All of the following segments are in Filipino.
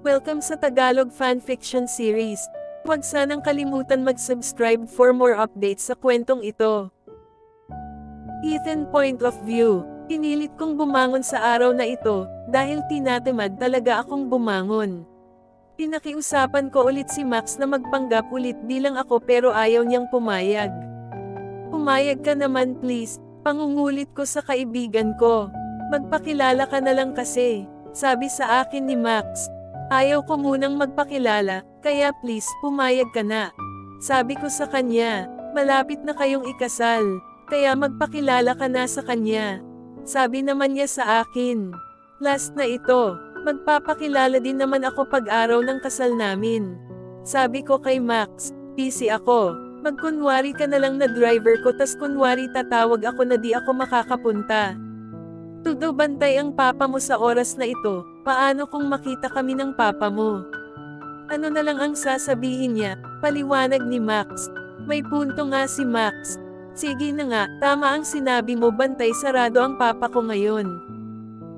Welcome sa Tagalog Fanfiction Series. Huwag sanang kalimutan mag-subscribe for more updates sa kwentong ito. Ethan Point of View. Pinilit kong bumangon sa araw na ito, dahil tinatamad talaga akong bumangon. Pinakiusapan ko ulit si Max na magpanggap ulit bilang ako pero ayaw niyang pumayag. Pumayag ka naman please, pangungulit ko sa kaibigan ko. Magpakilala ka na lang kasi, sabi sa akin ni Max. Ayaw ko munang magpakilala, kaya please pumayag ka na. Sabi ko sa kanya, malapit na kayong ikasal, kaya magpakilala ka na sa kanya. Sabi naman niya sa akin, last na ito, magpapakilala din naman ako pag-araw ng kasal namin. Sabi ko kay Max, busy ako, magkunwari ka na lang na driver ko tas kunwari tatawag ako na di ako makakapunta. Tudo bantay ang papa mo sa oras na ito, paano kung makita kami ng papa mo? Ano na lang ang sasabihin niya, paliwanag ni Max. May punto nga si Max. Sige na nga, tama ang sinabi mo, bantay sarado ang papa ko ngayon.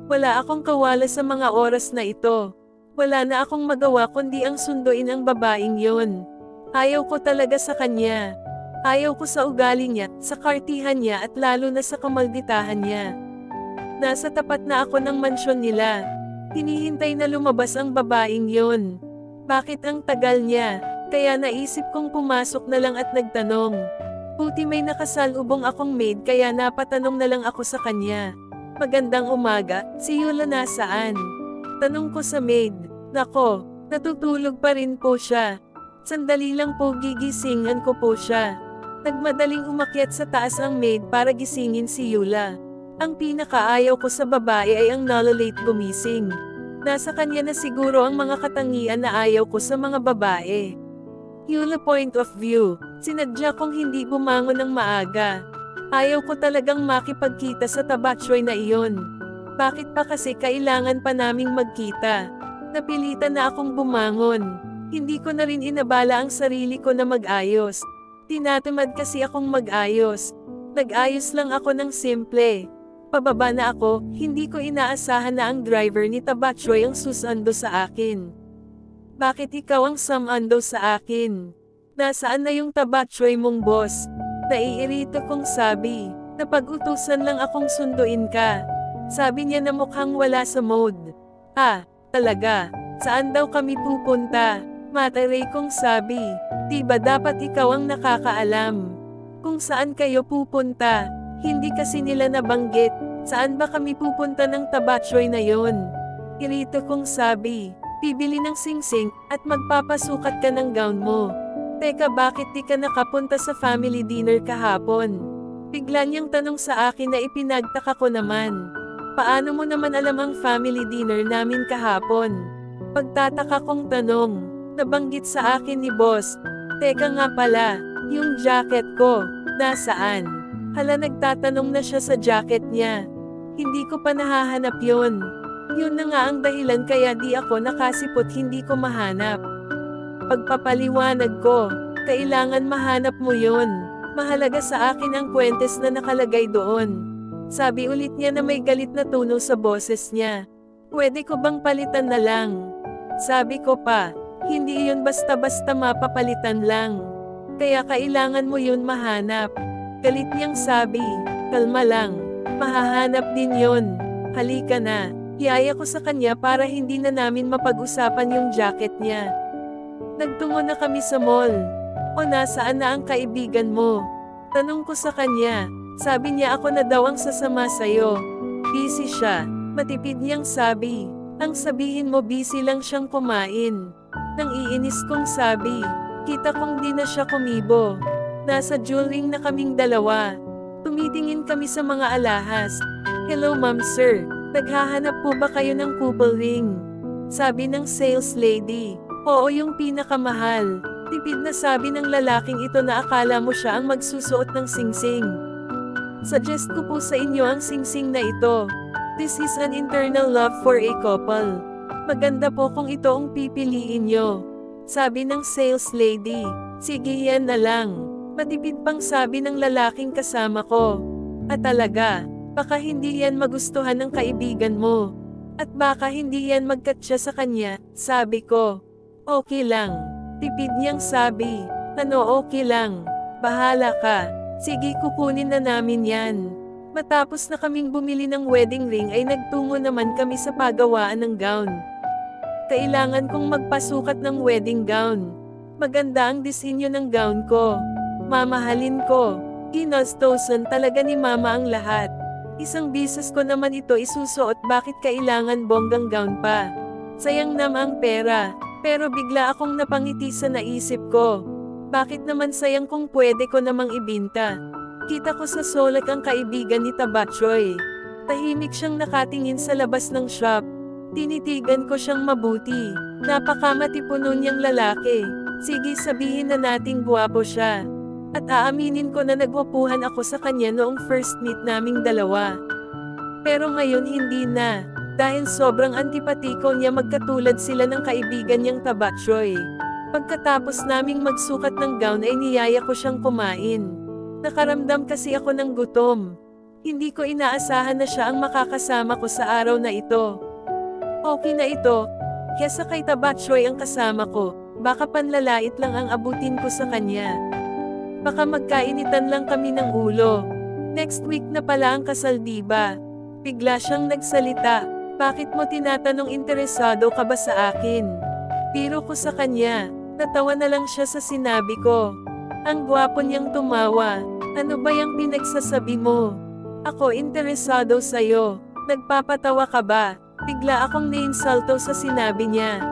Wala akong kawala sa mga oras na ito. Wala na akong magawa kundi ang sunduin ang babaeng yon. Ayaw ko talaga sa kanya. Ayaw ko sa ugali niya, sa kartihan niya at lalo na sa kamalditahan niya. Nasa tapat na ako ng mansyon nila. Hinihintay na lumabas ang babaeng yon. Bakit ang tagal niya? Kaya naisip kong pumasok na lang at nagtanong. Buti may nakasalubong akong maid kaya napatanong na lang ako sa kanya. Magandang umaga, si Yula nasaan? Tanong ko sa maid. Nako, natutulog pa rin po siya. Sandali lang po gigisingan ko po siya. Nagmadaling umakyat sa taas ang maid para gisingin si Yula. Ang pinakaayaw ko sa babae ay ang nalolate gumising. Nasa kanya na siguro ang mga katangian na ayaw ko sa mga babae. Yula Point of View. Sinadya kong hindi bumangon ng maaga. Ayaw ko talagang makipagkita sa tabachoy na iyon. Bakit pa kasi kailangan pa naming magkita? Napilitan na akong bumangon. Hindi ko na rin inabala ang sarili ko na mag-ayos. Tinatamad kasi akong mag-ayos. Nag-ayos lang ako ng simple. Pababa na ako, hindi ko inaasahan na ang driver ni Tabachoy ang susando sa akin. Bakit ikaw ang sumando sa akin? Nasaan na yung Tabachoy mong boss? Naiirito kong sabi, napag-utusan lang akong sunduin ka. Sabi niya na mukhang wala sa mode. Ah, talaga? Saan daw kami pupunta? Mataray kong sabi, diba dapat ikaw ang nakakaalam? Kung saan kayo pupunta? Hindi kasi nila nabanggit, saan ba kami pupunta ng Tabachoy na yon? Irito kong sabi, bibili ng singsing, at magpapasukat ka ng gown mo. Teka bakit di ka nakapunta sa family dinner kahapon? Bigla niyang tanong sa akin na ipinagtaka ko naman. Paano mo naman alam ang family dinner namin kahapon? Pagtataka kong tanong, nabanggit sa akin ni boss. Teka nga pala, yung jacket ko, nasaan? Hala nagtatanong na siya sa jacket niya. Hindi ko pa nahahanap yon. Yun na nga ang dahilan kaya di ako nakasipot hindi ko mahanap. Pagpapaliwanag ko, kailangan mahanap mo yon. Mahalaga sa akin ang kwentes na nakalagay doon. Sabi ulit niya na may galit na tono sa boses niya. Pwede ko bang palitan na lang? Sabi ko pa, hindi yun basta-basta mapapalitan lang. Kaya kailangan mo yun mahanap. Galit niyang sabi, kalma lang, mahahanap din yon. Halika na, hiyaya ko sa kanya para hindi na namin mapag-usapan yung jacket niya. Nagtungo na kami sa mall. O nasaan na ang kaibigan mo? Tanong ko sa kanya, sabi niya ako na daw ang sasama sa'yo. Busy siya, matipid niyang sabi. Ang sabihin mo busy lang siyang kumain. Nang iinis kong sabi, kita kong di na siya kumibo. Nasa jewelry na kaming dalawa. Tumitingin kami sa mga alahas. Hello ma'am sir, naghahanap po ba kayo ng couple ring? Sabi ng sales lady. Oo yung pinakamahal. Tipid na sabi ng lalaking ito na akala mo siya ang magsusuot ng singsing. Suggest ko po sa inyo ang singsing na ito. This is an internal love for a couple. Maganda po kung ito ang pipiliin nyo. Sabi ng sales lady. Sige yan na lang. Matipid pang sabi ng lalaking kasama ko. At talaga, baka hindi yan magustuhan ng kaibigan mo. At baka hindi yan magkatsa sa kanya, sabi ko. Okay lang. Tipid niyang sabi. Ano okay lang? Bahala ka. Sige kukunin na namin yan. Matapos na kaming bumili ng wedding ring ay nagtungo naman kami sa pagawaan ng gown. Kailangan kong magpasukat ng wedding gown. Maganda ang disenyo ng gown ko. Mamahalin ko. Ginastosan talaga ni mama ang lahat. Isang bisis ko naman ito isusuot, bakit kailangan bonggang gown pa? Sayang naman ang pera. Pero bigla akong napangiti sa naisip ko. Bakit naman sayang kung pwede ko namang ibinta? Kita ko sa solak ang kaibigan ni Tabatchoy. Tahimik siyang nakatingin sa labas ng shop. Tinitigan ko siyang mabuti. Napakamatipuno niyang lalaki. Sige sabihin na nating guwapo siya. At aaminin ko na nagwapuhan ako sa kanya noong first meet naming dalawa. Pero ngayon hindi na. Dahil sobrang antipatiko niya, magkatulad sila ng kaibigan niyang Tabatchoy. Pagkatapos naming magsukat ng gown ay niyaya ko siyang kumain. Nakaramdam kasi ako ng gutom. Hindi ko inaasahan na siya ang makakasama ko sa araw na ito. Okay na ito. Kesa kay Tabatchoy ang kasama ko, baka panlalait lang ang abutin ko sa kanya. Baka magkainitan lang kami ng ulo. Next week na pala ang kasal, diba? Bigla siyang nagsalita. Bakit mo tinatanong, interesado ka ba sa akin? Biro ko sa kanya. Natawa na lang siya sa sinabi ko. Ang gwapo niyang tumawa. Ano ba yung pinagsasabi mo? Ako interesado sa'yo. Nagpapatawa ka ba? Bigla akong nainsulto sa sinabi niya.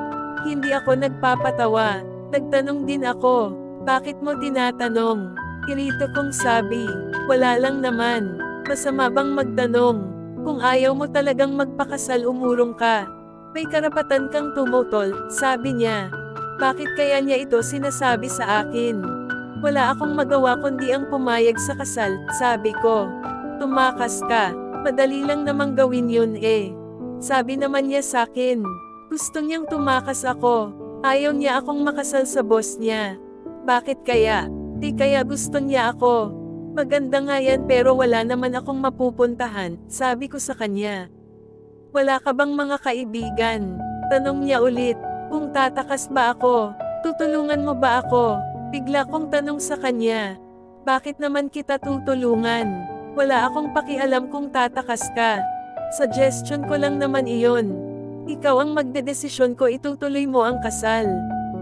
Hindi ako nagpapatawa. Nagtanong din ako. Bakit mo tinatanong? Irito kong sabi. Wala lang naman. Masama bang magtanong? Kung ayaw mo talagang magpakasal, umurong ka. May karapatan kang tumutol, sabi niya. Bakit kaya niya ito sinasabi sa akin? Wala akong magawa kundi ang pumayag sa kasal, sabi ko. Tumakas ka. Madali lang namang gawin yun eh. Sabi naman niya sa akin. Gusto niyang tumakas ako. Ayaw niya akong makasal sa boss niya. Bakit kaya? Di kaya gusto niya ako. Maganda nga yan pero wala naman akong mapupuntahan, sabi ko sa kanya. Wala ka bang mga kaibigan? Tanong niya ulit. Kung tatakas ba ako? Tutulungan mo ba ako? Bigla kong tanong sa kanya. Bakit naman kita tutulungan? Wala akong pakialam kung tatakas ka. Suggestion ko lang naman iyon. Ikaw ang magdedesisyon ko, itutuloy mo ang kasal.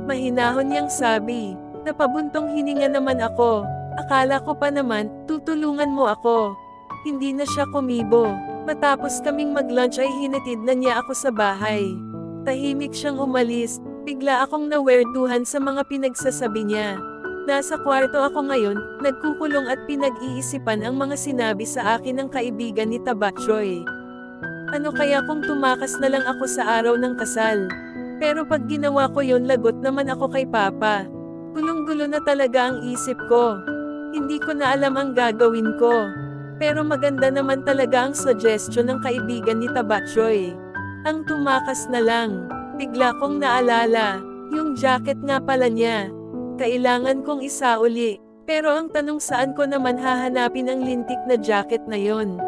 Mahinahon niyang sabi. Napabuntong hininga naman ako. Akala ko pa naman, tutulungan mo ako. Hindi na siya kumibo. Matapos kaming mag-lunch ay hinatid na niya ako sa bahay. Tahimik siyang umalis. Bigla akong nawerduhan sa mga pinagsasabi niya. Nasa kwarto ako ngayon, nagkukulong at pinag-iisipan ang mga sinabi sa akin ng kaibigan ni Tabatchoy. Ano kaya kung tumakas na lang ako sa araw ng kasal? Pero pag ginawa ko yun, lagot naman ako kay Papa. Gulong-gulo na talaga ang isip ko. Hindi ko na alam ang gagawin ko. Pero maganda naman talaga ang suggestion ng kaibigan ni Tabatchoy. Ang tumakas na lang. Bigla kong naalala. Yung jacket nga pala niya. Kailangan kong isauli. Pero ang tanong, saan ko naman hahanapin ang lintik na jacket na yon?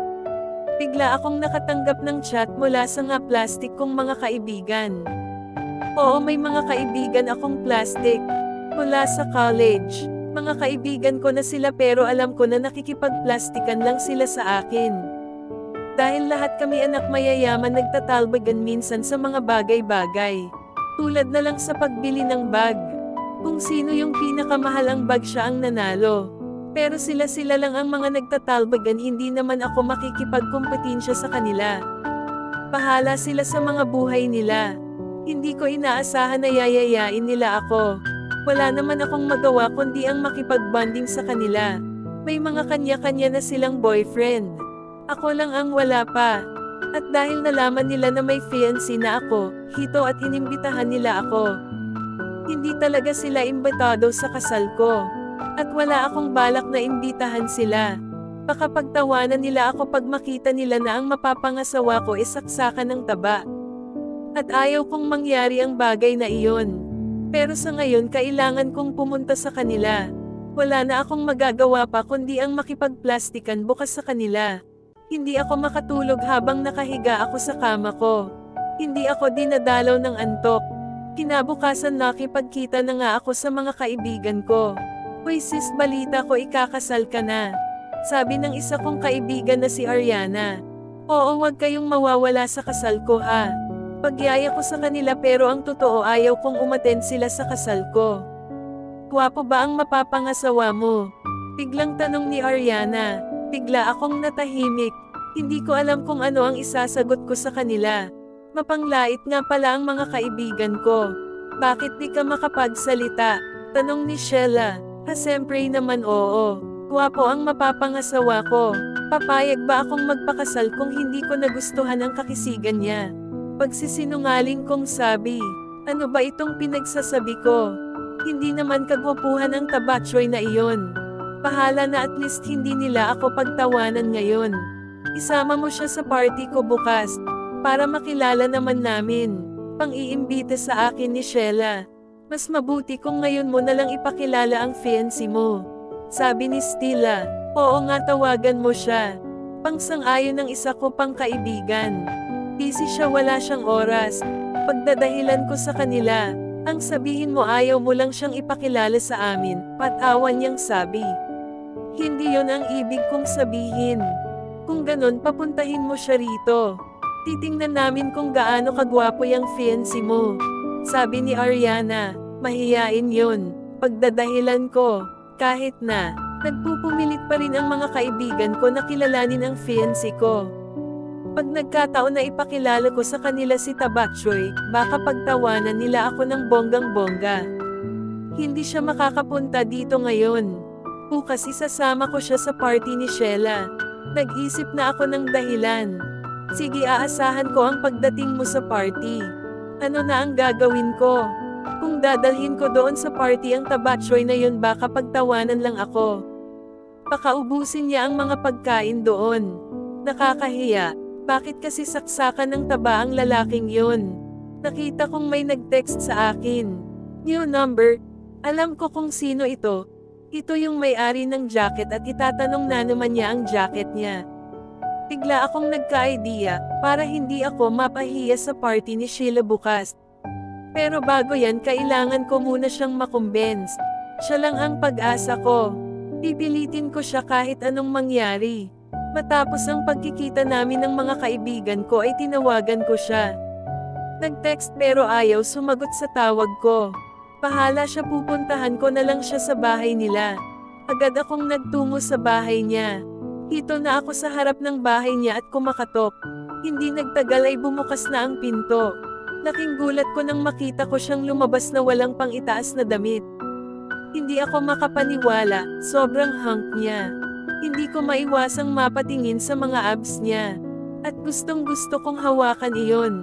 Bigla akong nakatanggap ng chat mula sa nga plastic kong mga kaibigan. Oo, may mga kaibigan akong plastic. Mula sa college. Mga kaibigan ko na sila pero alam ko na nakikipagplastikan lang sila sa akin. Dahil lahat kami anak mayayaman, nagtatalbagan minsan sa mga bagay-bagay. Tulad na lang sa pagbili ng bag. Kung sino yung pinakamahalang bag, siya ang nanalo. Pero sila lang ang mga nagtatalbagan, hindi naman ako makikipagkompetensya sa kanila. Bahala sila sa mga buhay nila. Hindi ko inaasahan na yayayain nila ako. Wala naman akong magawa kundi ang makipagbanding sa kanila. May mga kanya-kanya na silang boyfriend. Ako lang ang wala pa. At dahil nalaman nila na may fiancé na ako, hito at inimbitahan nila ako. Hindi talaga sila imbitado sa kasal ko. At wala akong balak na imbitahan sila. Baka pagtawanan nila ako pag makita nila na ang mapapangasawa ko is saksakan ng taba. At ayaw kong mangyari ang bagay na iyon. Pero sa ngayon kailangan kong pumunta sa kanila. Wala na akong magagawa pa kundi ang makipagplastikan bukas sa kanila. Hindi ako makatulog habang nakahiga ako sa kama ko. Hindi ako dinadalaw ng antok. Kinabukasan nakipagkita na nga ako sa mga kaibigan ko. Uy sis, balita ko ikakasal ka na. Sabi ng isa kong kaibigan na si Ariana. Oo, wag kayong mawawala sa kasal ko ha. Pagyaya ko sa kanila pero ang totoo ayaw kong umattend sila sa kasal ko. Gwapo ba ang mapapangasawa mo? Biglang tanong ni Ariana. Bigla akong natahimik. Hindi ko alam kung ano ang isasagot ko sa kanila. Mapanglait nga pala ang mga kaibigan ko. Bakit di ka makapagsalita? Tanong ni Sheila. Siyempre naman oo. Gwapo ang mapapangasawa ko. Papayag ba akong magpakasal kung hindi ko nagustuhan ang kakisigan niya? Pagsisinungaling kong sabi. Ano ba itong pinagsasabi ko? Hindi naman kagwapuhan ang tabatsoy na iyon. Bahala na, at least hindi nila ako pagtawanan ngayon. Isama mo siya sa party ko bukas. Para makilala naman namin. Pang-iimbita sa akin ni Sheila. Mas mabuti kung ngayon mo na lang ipakilala ang fiancé mo. Sabi ni Stella. Oo nga, tawagan mo siya. Pangsang-ayon ng isa ko pang kaibigan. Busy siya, wala siyang oras. Pagdadahilan ko sa kanila. Ang sabihin mo ayaw mo lang siyang ipakilala sa amin. Patawan niyang sabi. Hindi yon ang ibig kong sabihin. Kung ganon, papuntahin mo siya rito. Titingnan namin kung gaano kagwapo yung fiancé mo. Sabi ni Ariana, mahiyain yun. Pagdadahilan ko, kahit na, nagpupumilit pa rin ang mga kaibigan ko na kilalanin ang fiancé ko. Pag nagkataon na ipakilala ko sa kanila si Tabatsoy, baka pagtawanan nila ako ng bonggang-bongga. Hindi siya makakapunta dito ngayon. Bukas isasama ko siya sa party ni Sheila. Nag-isip na ako ng dahilan. Sige, aasahan ko ang pagdating mo sa party. Ano na ang gagawin ko? Kung dadalhin ko doon sa party ang Tabatsoy na yun, baka pagtawanan lang ako. Pakaubusin niya ang mga pagkain doon. Nakakahiya. Bakit kasi saksakan ng taba ang lalaking yun? Nakita kong may nag-text sa akin. New number. Alam ko kung sino ito. Ito yung may-ari ng jacket at itatanong na naman niya ang jacket niya. Bigla akong nagka-idea, para hindi ako mapahiya sa party ni Sheila bukas. Pero bago yan, kailangan ko muna siyang makumbens. Siya lang ang pag-asa ko. Pipilitin ko siya kahit anong mangyari. Matapos ang pagkikita namin ng mga kaibigan ko ay tinawagan ko siya. Nag-text pero ayaw sumagot sa tawag ko. Bahala siya, pupuntahan ko na lang siya sa bahay nila. Agad akong nagtungo sa bahay niya. Hito na ako sa harap ng bahay niya at kumakatok. Hindi nagtagal ay bumukas na ang pinto. Laking gulat ko nang makita ko siyang lumabas na walang pang-itaas na damit. Hindi ako makapaniwala, sobrang hunk niya. Hindi ko maiwasang mapatingin sa mga abs niya. At gustong gusto kong hawakan iyon.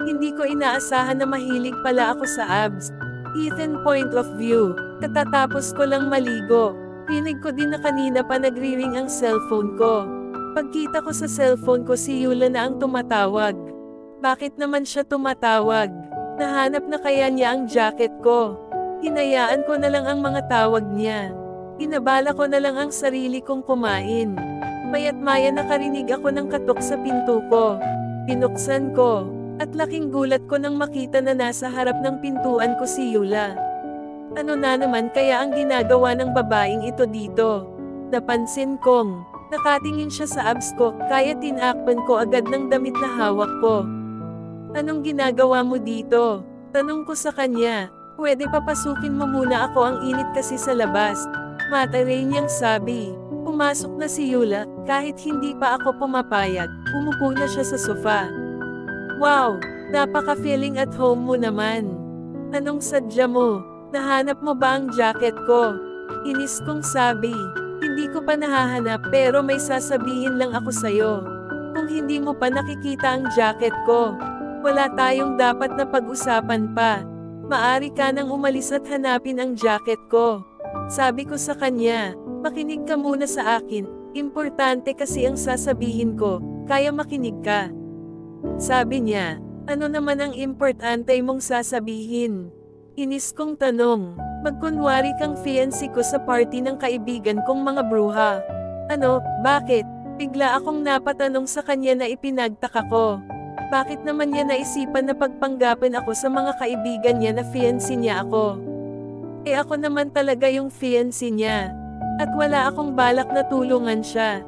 Hindi ko inaasahan na mahilig pala ako sa abs. Ethan point of view. Katatapos ko lang maligo. Rinig ko din na kanina pa nagri-ring ang cellphone ko. Pagkita ko sa cellphone ko, si Yula na ang tumatawag. Bakit naman siya tumatawag? Nahanap na kaya niya ang jacket ko. Hinayaan ko na lang ang mga tawag niya. Inabala ko na lang ang sarili kong kumain. Maya't maya nakarinig ako ng katok sa pinto ko. Pinuksan ko. At laking gulat ko nang makita na nasa harap ng pintuan ko si Yula. Ano na naman kaya ang ginagawa ng babaeng ito dito? Napansin kong nakatingin siya sa abs ko, kaya tinakpan ko agad ng damit na hawak ko. Anong ginagawa mo dito? Tanong ko sa kanya. Pwede papasukin mo muna ako, ang init kasi sa labas. Mataray niyang sabi. Pumasok na si Yula, kahit hindi pa ako pumapayag, umupo na siya sa sofa. Wow, napaka-feeling at home mo naman. Anong sadya mo? Nahanap mo ba ang jacket ko? Inis kong sabi. Hindi ko pa nahahanap pero may sasabihin lang ako sa'yo. Kung hindi mo pa nakikita ang jacket ko, wala tayong dapat na pag-usapan pa. Maari ka nang umalis at hanapin ang jacket ko. Sabi ko sa kanya, makinig ka muna sa akin. Importante kasi ang sasabihin ko, kaya makinig ka. Sabi niya, ano naman ang importante mong sasabihin? Inis kong tanong, magkunwari kang fiancé ko sa party ng kaibigan kong mga bruha. Ano, bakit? Bigla akong napatanong sa kanya na ipinagtaka ko. Bakit naman niya naisipan na pagpanggapin ako sa mga kaibigan niya na fiancé niya ako? Ako naman talaga yung fiancé niya. At wala akong balak na tulungan siya.